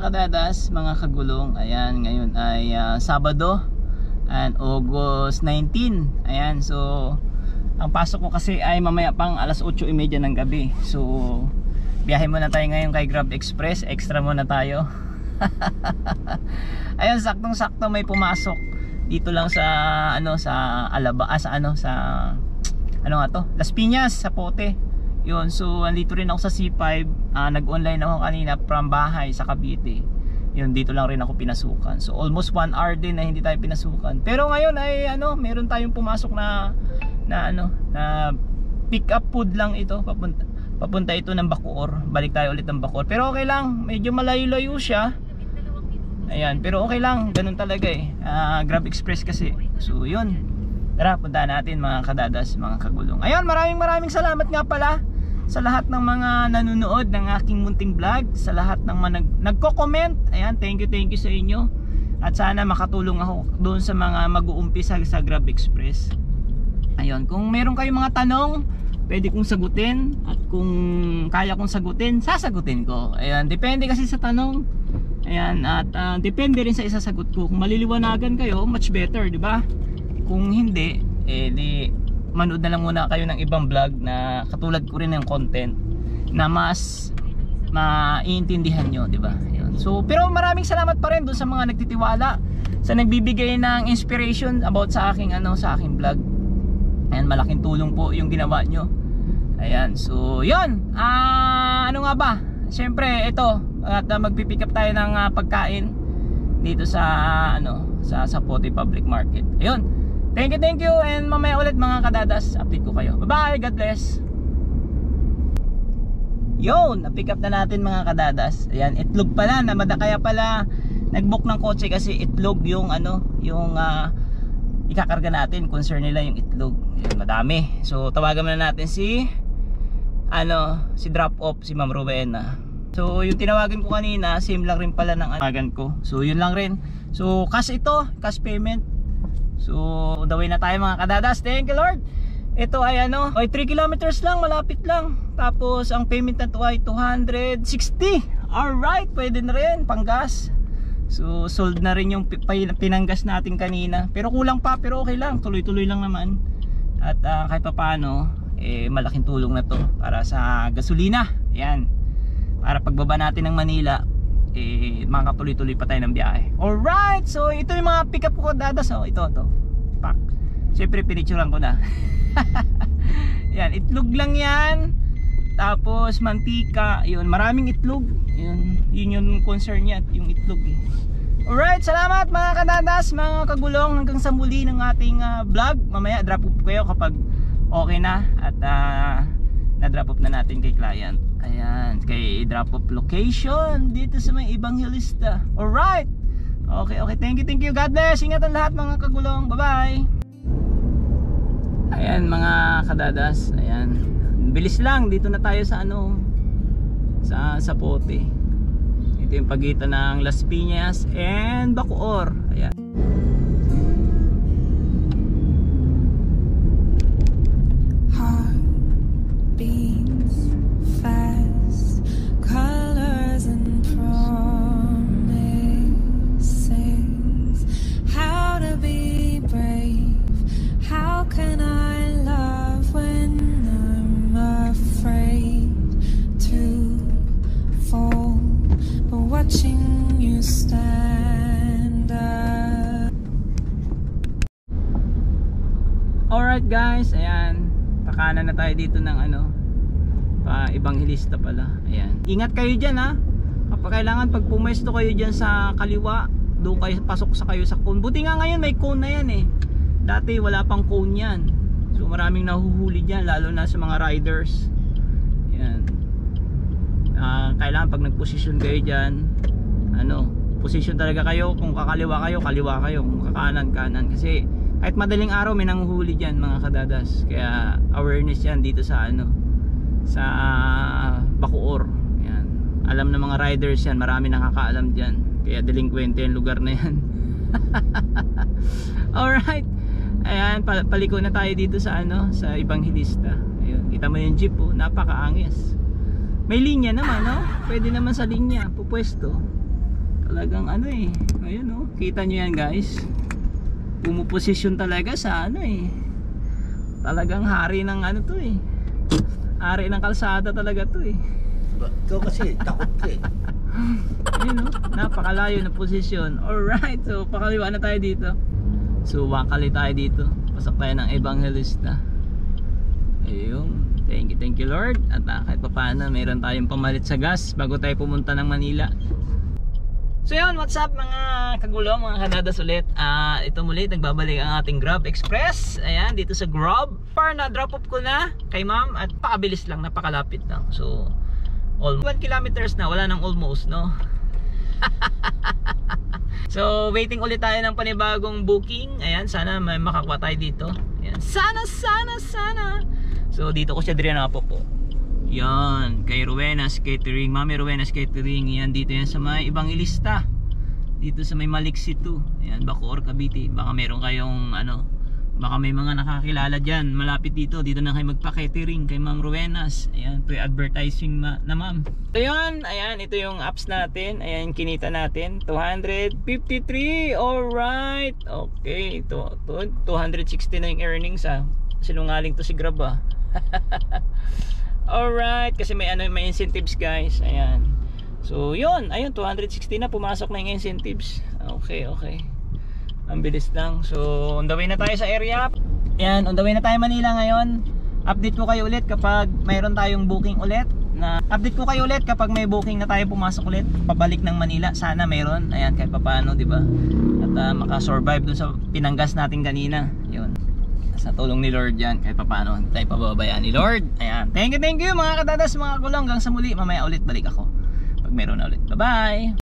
kadadas, mga kagulong. Ayan, ngayon ay Sabado and August 19. Ayan, so ang pasok ko kasi ay mamaya pang alas 8:30 ng gabi. So biyahe muna tayo ngayon kay Grab Express. Extra muna tayo. Ayan, saktong-sakto may pumasok dito lang sa sa Alaba, sa Las Piñas, sa Pote. Yun, so andito rin ako sa C5. Nag-online ako kanina from bahay sa Cavite. Yun, dito lang rin ako pinasukan. So almost 1 hour din na hindi tayo pinasukan. Pero ngayon ay meron tayong pumasok na pick up food lang ito. Papunta ito ng Bacoor. Balik tayo ulit ng Bacoor. Pero okay lang, medyo malayo-layo siya. Ayan, pero okay lang, ganun talaga eh. Grab Express kasi. So yun, tara, punta natin mga kadadas, mga kagulong. Ayun, maraming salamat nga pala sa lahat ng mga nanonood ng aking munting vlog, sa lahat ng mga nagko-comment. Ayan, thank you sa inyo. At sana makatulong ako doon sa mga mag-uumpisa sa Grab Express. Ayun, kung meron kayong mga tanong, pwede kong sagutin. At kung kaya kong sagutin, sasagutin ko. Ayan, depende kasi sa tanong. Ayan, at depende rin sa isasagot ko. Kung maliliwanagan kayo, much better, di ba? Kung hindi, di manood na lang muna kayo ng ibang vlog na katulad ko rin ng content na mas maiintindihan nyo, di ba? So, pero maraming salamat pa rin doon sa mga nagtitiwala, sa nagbibigay ng inspiration about sa aking sa aking vlog. Ayan, malaking tulong po yung ginawa nyo. Ayan, so yun. Ano nga ba? Siyempre ito, at magpipick up tayo ng pagkain dito sa sa Pote Public Market. Ayun. Thank you, and mamaya ulit mga kadadas, update ko kayo. Bye bye, God bless. Yun, na-pick up na natin mga kadadas. Ayan, itlog pala, kaya pala nag-book ng kotse kasi itlog yung yung ikakarga natin. Concern nila yung itlog. Ayan, madami. So tawagan na natin si drop off, si Ma'am Rowena. So yung tinawagan ko kanina, same lang rin pala ng tawagan ko. So yun lang rin. So cash ito, cash payment. So the way na tayo mga kadadas. Thank you Lord. Ito ay 3 kilometers lang, malapit lang. Tapos ang payment na to ay 260. Alright, pwede na rin panggas. So sold na rin yung pinanggas natin kanina. Pero kulang pa, pero okay lang, tuloy-tuloy lang naman. At kahit pa paano, malaking tulong na to para sa gasolina. Yan, para pagbaba natin ng Manila, makakatuloy-tuloy pa tayo ng biyahe. Alright, so ito yung mga pick up ko dadas. Ito pack. Siyempre pinicturean ko na. Yan, itlog lang yan. Tapos mantika, yun, maraming itlog. Yun yung concern niya, yung itlog Alright, salamat mga kadadas, mga kagulong. Hanggang sa muli ng ating vlog. Mamaya drop off kayo kapag okay na. At na-drop off na natin kay client. Ayan, kay drop off location dito sa may Evangelista. Alright, okay, thank you, God bless. Ingat ang lahat mga kagulong, bye bye. Ayan mga kadadas, ayan, bilis lang, dito na tayo sa sa Pote. Ito yung pagitan ng Las Piñas and Bacoor. Ayan. Alright guys, ayan, pakanan na tayo dito ng Evangelista pala. Ayan, ingat kayo dyan kapag kailangan, pag pumesto kayo dyan sa kaliwa, doon kayo, pasok kayo sa cone. Buti nga ngayon may cone na yan dati wala pang cone yan. So maraming nahuhuli dyan, lalo na sa mga riders. Ayan, kailangan pag nagposisyon kayo dyan, posisyon talaga kayo. Kung kakaliwa kayo, kaliwa kayo. Kung kakanan, kanan. Kasi kahit madaling araw may nanguhuli dyan mga kadadas. Kaya awareness yan dito sa sa Bacoor. Yan, alam ng mga riders yan, marami nakakaalam dyan. Kaya delinquente yung lugar na yan. Alright, ayan, paliko na tayo dito sa sa Evangelista. Ayun, kita mo yung jeep napakaangis. May linya naman pwede naman sa linya pupwesto. Talagang ano eh. Ayun oh, kita nyo yan guys. Pumuposisyon talaga sa ano eh. Talagang hari ng ano to eh. Hari ng kalsada talaga to eh. Ikaw kasi takot ka eh. Ayun oh, napakalayo na posisyon. Alright, so pakaliwa na tayo dito. So wakali tayo dito. Pasok tayo ng Evangelista. Ayun. Thank you Lord. At kahit pa paano meron tayong pamalit sa gas bago tayo pumunta ng Manila. So yun, what's up mga kagulong, mga kanadas ulit. Ito muli, nagbabalik ang ating Grab Express. Ayan, dito sa Grab. Na drop off ko na kay ma'am at pakabilis lang, napakalapit lang. So almost 1 kilometers na, wala nang almost, no? So waiting ulit tayo ng panibagong booking. Ayan, sana may makakuha tayo dito. Ayan, sana. So dito ko siya dirinapo po. Yan, kay Rowenas Catering, Mami Rowenas Catering. Yan, dito yan sa may Evangelista. Dito sa may Maliksi 2. Ayan, Bacoor, Cavite. Baka meron kayong ano, baka may mga nakakilala dyan malapit dito. Dito na kayo magpa-catering kay Ma'am Rowenas. Ayan, pre-advertising na ma'am. So yun, ayan, ito yung apps natin. Ayan, kinita natin 253. Alright, okay, 260 na yung earnings sinungaling to si Grab Alright, kasi may incentives guys. Ayan. So yun, ayun 260 na, pumasok na yung incentives. Okay. Ang bilis lang. So on the way na tayo sa area. Ayan, on the way na tayo Manila ngayon. Update ko kayo ulit kapag mayroon tayong booking ulit. Update ko kayo ulit kapag may booking na tayo pumasok ulit pabalik ng Manila. Sana mayroon. Ayan, kahit papaano, 'di ba? At maka-survive dun sa pinanggas natin kanina. Yun. Sa tulong ni Lord yan, kahit paano tayo pababayaan ni Lord. Ayan, thank you mga kadadas, mga kulong. Hanggang sa muli, mamaya ulit balik ako pag meron na ulit. Bye bye.